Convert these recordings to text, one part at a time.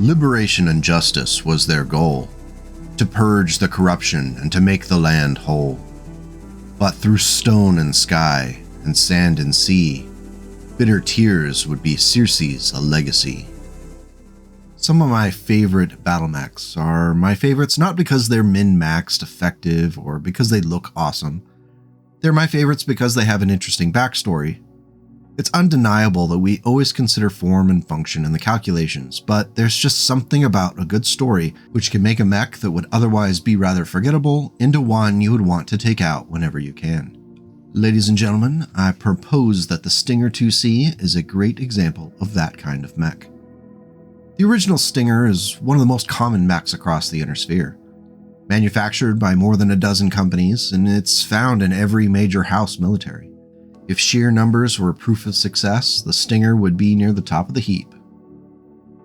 Liberation and justice was their goal, to purge the corruption and to make the land whole. But through stone and sky and sand and sea, bitter tears would be Circe's a legacy. Some of my favorite battle mechs are my favorites not because they're min-maxed effective or because they look awesome. They're my favorites because they have an interesting backstory. It's undeniable that we always consider form and function in the calculations, but there's just something about a good story which can make a mech that would otherwise be rather forgettable into one you would want to take out whenever you can. Ladies and gentlemen, I propose that the Stinger 2C is a great example of that kind of mech. The original Stinger is one of the most common mechs across the Inner Sphere. Manufactured by more than a dozen companies, and it's found in every major house military. If sheer numbers were proof of success, the Stinger would be near the top of the heap.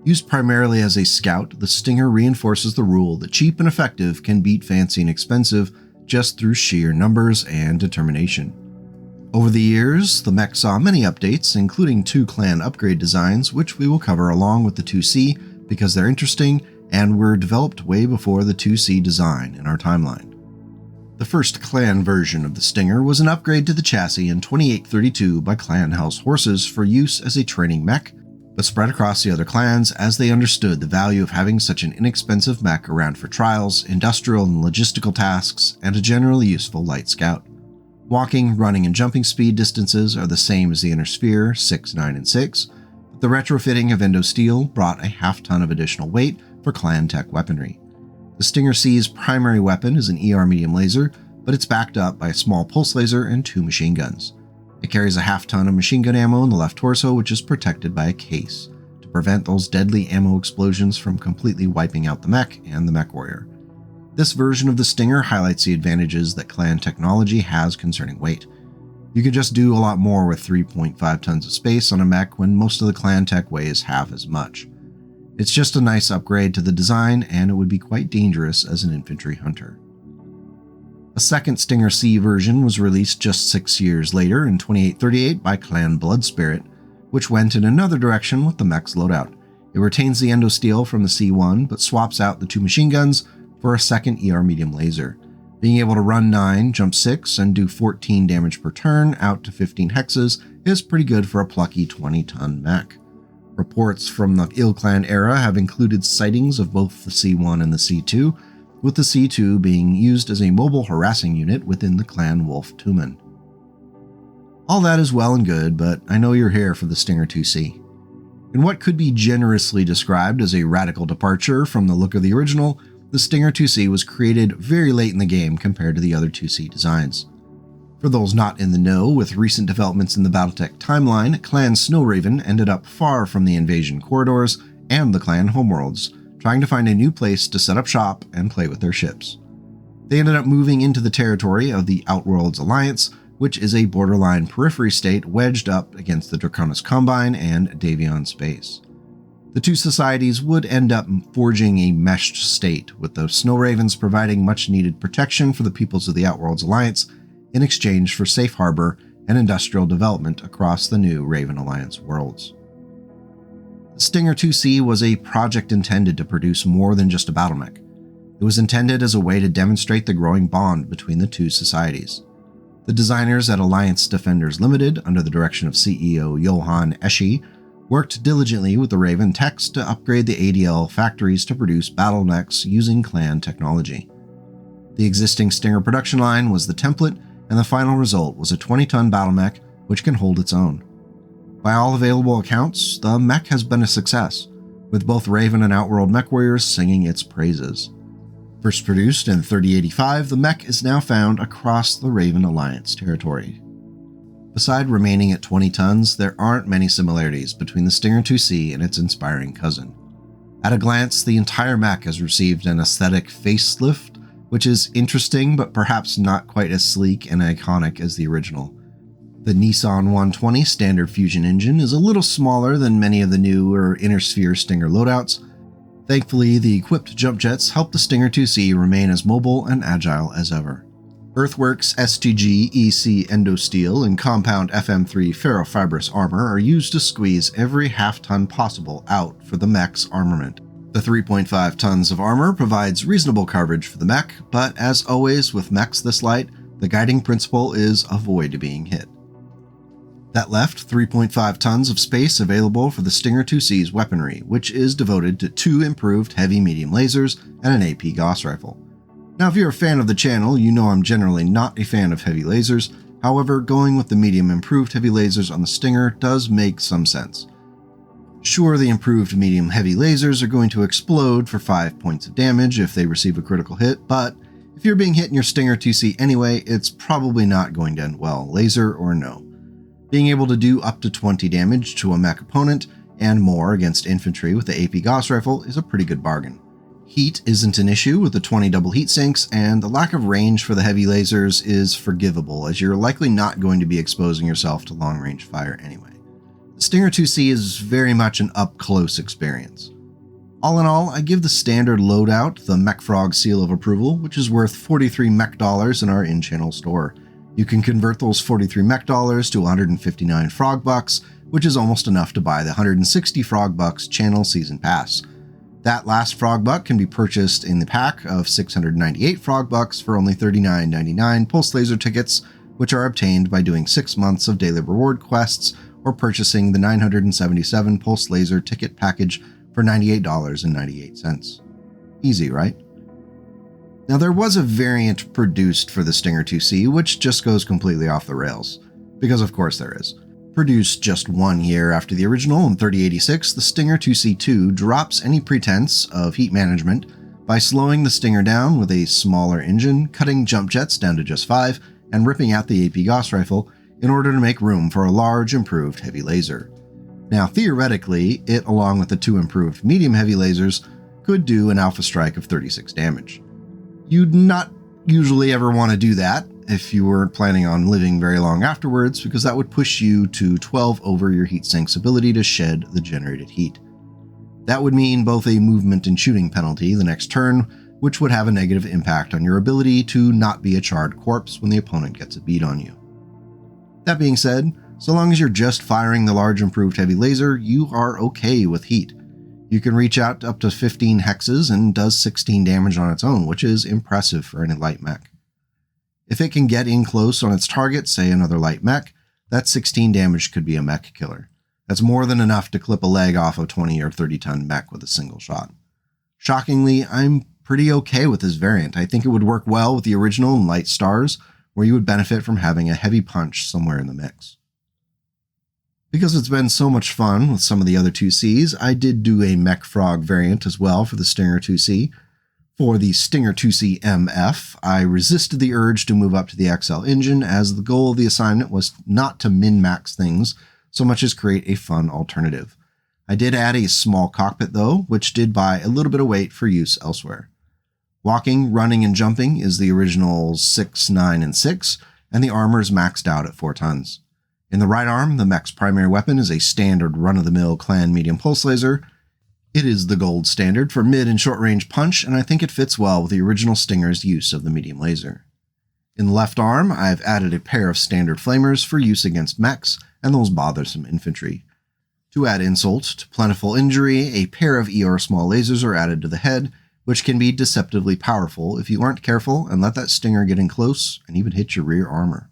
Used primarily as a scout, the Stinger reinforces the rule that cheap and effective can beat fancy and expensive just through sheer numbers and determination. Over the years, the mech saw many updates, including 2 clan upgrade designs, which we will cover along with the 2C because they're interesting and were developed way before the 2C design in our timeline. The first clan version of the Stinger was an upgrade to the chassis in 2832 by Clan House Horses for use as a training mech, but spread across the other clans as they understood the value of having such an inexpensive mech around for trials, industrial and logistical tasks, and a generally useful light scout. Walking, running, and jumping speed distances are the same as the Inner Sphere, 6, 9, and 6, but the retrofitting of Endo Steel brought a half-ton of additional weight for Clan Tech weaponry. The Stinger C's primary weapon is an ER medium laser, but it's backed up by a small pulse laser and 2 machine guns. It carries a half-ton of machine gun ammo in the left torso, which is protected by a case to prevent those deadly ammo explosions from completely wiping out the mech and the Mechwarrior. This version of the Stinger highlights the advantages that clan technology has concerning weight. You can just do a lot more with 3.5 tons of space on a mech when most of the clan tech weighs half as much. It's just a nice upgrade to the design, and it would be quite dangerous as an infantry hunter. A second Stinger C version was released just 6 years later in 2838 by Clan Bloodspirit, which went in another direction with the mech's loadout. It retains the Endo Steel from the C1, but swaps out the 2 machine guns for a second ER medium laser. Being able to run 9, jump 6, and do 14 damage per turn out to 15 hexes is pretty good for a plucky 20-ton mech. Reports from the Il Clan era have included sightings of both the C1 and the C2, with the C2 being used as a mobile harassing unit within the Clan Wolf Tumen. All that is well and good, but I know you're here for the Stinger 2C. In what could be generously described as a radical departure from the look of the original, the Stinger 2C was created very late in the game compared to the other 2C designs. For those not in the know, with recent developments in the BattleTech timeline, Clan Snowraven ended up far from the invasion corridors and the clan homeworlds, trying to find a new place to set up shop and play with their ships. They ended up moving into the territory of the Outworlds Alliance, which is a borderline periphery state wedged up against the Draconis Combine and Davion Space. The 2 societies would end up forging a meshed state, with the Snowravens providing much needed protection for the peoples of the Outworlds Alliance in exchange for safe harbor and industrial development across the new Raven Alliance worlds. The Stinger 2C was a project intended to produce more than just a battle mech. It was intended as a way to demonstrate the growing bond between the 2 societies. The designers at Alliance Defenders Limited, under the direction of CEO Johan Eschi, worked diligently with the Raven techs to upgrade the ADL factories to produce battle mechs using clan technology. The existing Stinger production line was the template, and the final result was a 20-ton battle mech which can hold its own. By all available accounts, the mech has been a success, with both Raven and Outworld Mechwarriors singing its praises. First produced in 3085, the mech is now found across the Raven Alliance territory. Beside remaining at 20 tons, there aren't many similarities between the Stinger 2C and its inspiring cousin. At a glance, the entire mech has received an aesthetic facelift, which is interesting but perhaps not quite as sleek and iconic as the original. The Nissan 120 standard fusion engine is a little smaller than many of the newer Inner Sphere Stinger loadouts. Thankfully, the equipped jump jets help the Stinger 2C remain as mobile and agile as ever. Earthworks STG EC Endosteel and Compound FM3 ferrofibrous armor are used to squeeze every half-ton possible out for the mech's armament. The 3.5 tons of armor provides reasonable coverage for the mech, but as always with mechs this light, the guiding principle is avoid being hit. That left 3.5 tons of space available for the Stinger 2C's weaponry, which is devoted to 2 improved heavy-medium lasers and an AP Gauss rifle. Now if you're a fan of the channel, you know I'm generally not a fan of heavy lasers, however going with the medium improved heavy lasers on the Stinger does make some sense. Sure, the improved medium heavy lasers are going to explode for 5 points of damage if they receive a critical hit, but if you're being hit in your Stinger 2C anyway, it's probably not going to end well, laser or no. Being able to do up to 20 damage to a mech opponent and more against infantry with the AP Gauss rifle is a pretty good bargain. Heat isn't an issue with the 20 double heat sinks, and the lack of range for the heavy lasers is forgivable as you're likely not going to be exposing yourself to long range fire anyway. The Stinger 2C is very much an up-close experience. All in all, I give the standard loadout the Mechfrog seal of approval, which is worth 43 mech dollars in our in-channel store. You can convert those 43 mech dollars to 159 frog bucks, which is almost enough to buy the 160 frog bucks channel season pass. That last frog buck can be purchased in the pack of 698 frog bucks for only $39.99 pulse laser tickets, which are obtained by doing 6 months of daily reward quests or purchasing the 977 pulse laser ticket package for $98.98. Easy, right? Now there was a variant produced for the Stinger 2C which just goes completely off the rails, because of course there is. Produced just 1 year after the original in 3086, the Stinger 2C2 drops any pretense of heat management by slowing the Stinger down with a smaller engine, cutting jump jets down to just 5, and ripping out the AP Gauss rifle in order to make room for a large improved heavy laser. Now theoretically, it along with the 2 improved medium heavy lasers could do an alpha strike of 36 damage. You'd not usually ever want to do that if you weren't planning on living very long afterwards, because that would push you to 12 over your heatsink's ability to shed the generated heat. That would mean both a movement and shooting penalty the next turn, which would have a negative impact on your ability to not be a charred corpse when the opponent gets a beat on you. That being said, so long as you're just firing the large improved heavy laser, you are okay with heat. You can reach out up to 15 hexes and does 16 damage on its own, which is impressive for any light mech. If it can get in close on its target, say another light mech, that 16 damage could be a mech killer. That's more than enough to clip a leg off a 20 or 30 ton mech with a single shot. Shockingly, I'm pretty okay with this variant. I think it would work well with the original and light stars, where you would benefit from having a heavy punch somewhere in the mix. Because it's been so much fun with some of the other 2Cs, I did do a Mechfrog variant as well for the Stinger 2C. For the Stinger 2C MF, I resisted the urge to move up to the XL engine, as the goal of the assignment was not to min-max things so much as create a fun alternative. I did add a small cockpit though, which did buy a little bit of weight for use elsewhere. Walking, running, and jumping is the original 6, 9, and 6, and the armor is maxed out at 4 tons. In the right arm, the mech's primary weapon is a standard run-of-the-mill clan medium pulse laser. It is the gold standard for mid and short-range punch, and I think it fits well with the original Stinger's use of the medium laser. In the left arm, I've added a pair of standard flamers for use against mechs and those bothersome infantry. To add insult to plentiful injury, a pair of ER small lasers are added to the head, which can be deceptively powerful if you aren't careful and let that Stinger get in close and even hit your rear armor.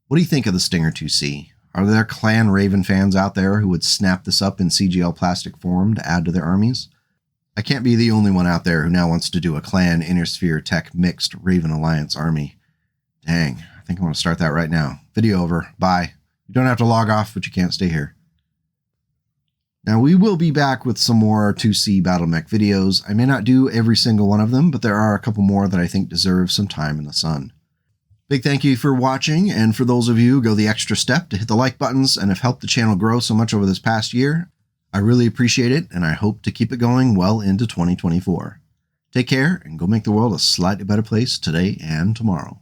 What do you think of the Stinger 2C? Are there Clan Raven fans out there who would snap this up in CGL plastic form to add to their armies? I can't be the only one out there who now wants to do a Clan Innersphere Tech mixed Raven Alliance army. Dang, I think I want to start that right now. Video over. Bye. You don't have to log off, but you can't stay here. Now, we will be back with some more 2C Battle Mech videos. I may not do every single one of them, but there are a couple more that I think deserve some time in the sun. Big thank you for watching, and for those of you who go the extra step to hit the like buttons and have helped the channel grow so much over this past year, I really appreciate it, and I hope to keep it going well into 2024. Take care, and go make the world a slightly better place today and tomorrow.